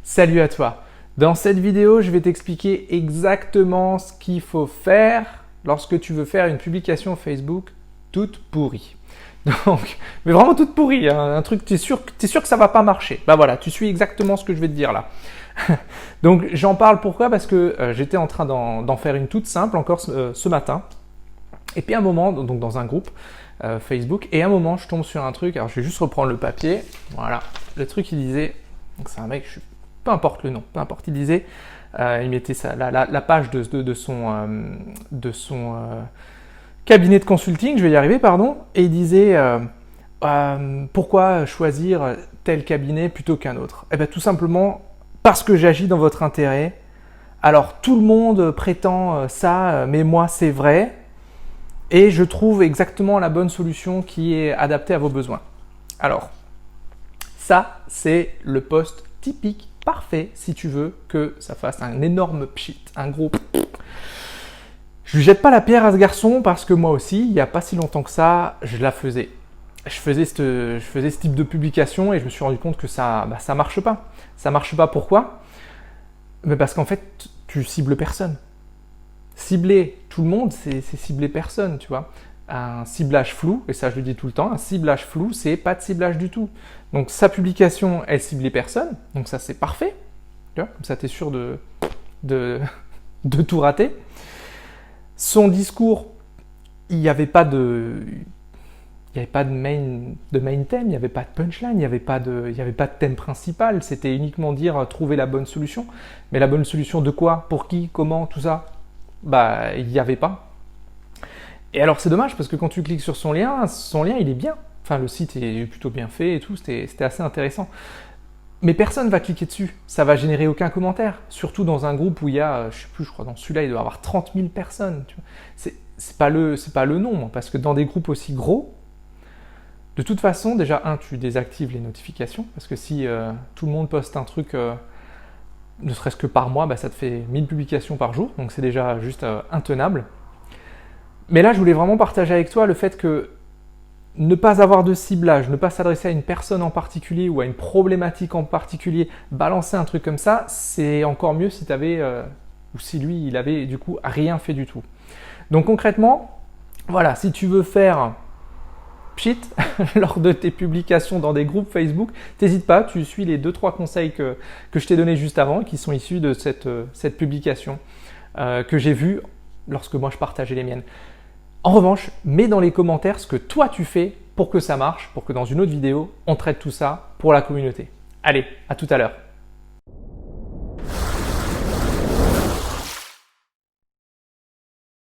Salut à toi. Dans cette vidéo, je vais t'expliquer exactement ce qu'il faut faire lorsque tu veux faire une publication Facebook toute pourrie. Donc, mais vraiment toute pourrie, hein, un truc, tu es sûr que ça va pas marcher. Bah voilà, tu suis exactement ce que je vais te dire là. Donc j'en parle pourquoi? Parce que j'étais en train d'en faire une toute simple encore ce matin. Et puis à un moment, donc dans un groupe Facebook, et à un moment je tombe sur un truc, alors je vais juste reprendre le papier, voilà, le truc il disait, donc c'est un mec, peu importe le nom, peu importe, il disait, il mettait ça, la page de son cabinet de consulting, je vais y arriver, pardon, et il disait, pourquoi choisir tel cabinet plutôt qu'un autre? Eh bien tout simplement parce que j'agis dans votre intérêt. Alors tout le monde prétend ça, mais moi c'est vrai. Et je trouve exactement la bonne solution qui est adaptée à vos besoins. Alors, ça, c'est le post typique parfait si tu veux que ça fasse un énorme pchit, un gros... Je lui jette pas la pierre à ce garçon parce que moi aussi, il n'y a pas si longtemps que ça, je la faisais. Je faisais ce type de publication et je me suis rendu compte que ça marche pas. Ça marche pas, pourquoi? Mais parce qu'en fait, tu cibles personne. Cibler tout le monde, c'est cibler personne, tu vois. Un ciblage flou, et ça je le dis tout le temps, un ciblage flou, c'est pas de ciblage du tout. Donc sa publication, elle ciblait personne, donc ça c'est parfait, tu vois, comme ça tu es sûr de tout rater. Son discours, il n'y avait pas de main thème, il n'y avait pas de punchline, il n'y avait pas de thème principal, c'était uniquement dire trouver la bonne solution. Mais la bonne solution de quoi, pour qui, comment, tout ça, bah il n'y avait pas. Et alors c'est dommage parce que quand tu cliques sur son lien il est bien. Enfin le site est plutôt bien fait et tout, c'était assez intéressant. Mais personne ne va cliquer dessus, ça va générer aucun commentaire. Surtout dans un groupe où il y a, je sais plus, je crois dans celui-là il doit y avoir 30 000 personnes. C'est pas le nom, parce que dans des groupes aussi gros, de toute façon déjà tu désactives les notifications, parce que si tout le monde poste un truc... ne serait-ce que par mois, ça te fait 1000 publications par jour, donc c'est déjà juste intenable. Mais là, je voulais vraiment partager avec toi le fait que ne pas avoir de ciblage, ne pas s'adresser à une personne en particulier ou à une problématique en particulier, balancer un truc comme ça, c'est encore mieux si tu avais, ou si lui, il avait du coup rien fait du tout. Donc concrètement, voilà, si tu veux faire pchit lors de tes publications dans des groupes Facebook, n'hésite pas, tu suis les 2-3 conseils que je t'ai donnés juste avant, qui sont issus de cette publication que j'ai vue lorsque moi je partageais les miennes. En revanche, mets dans les commentaires ce que toi tu fais pour que ça marche, pour que dans une autre vidéo, on traite tout ça pour la communauté. Allez, à tout à l'heure.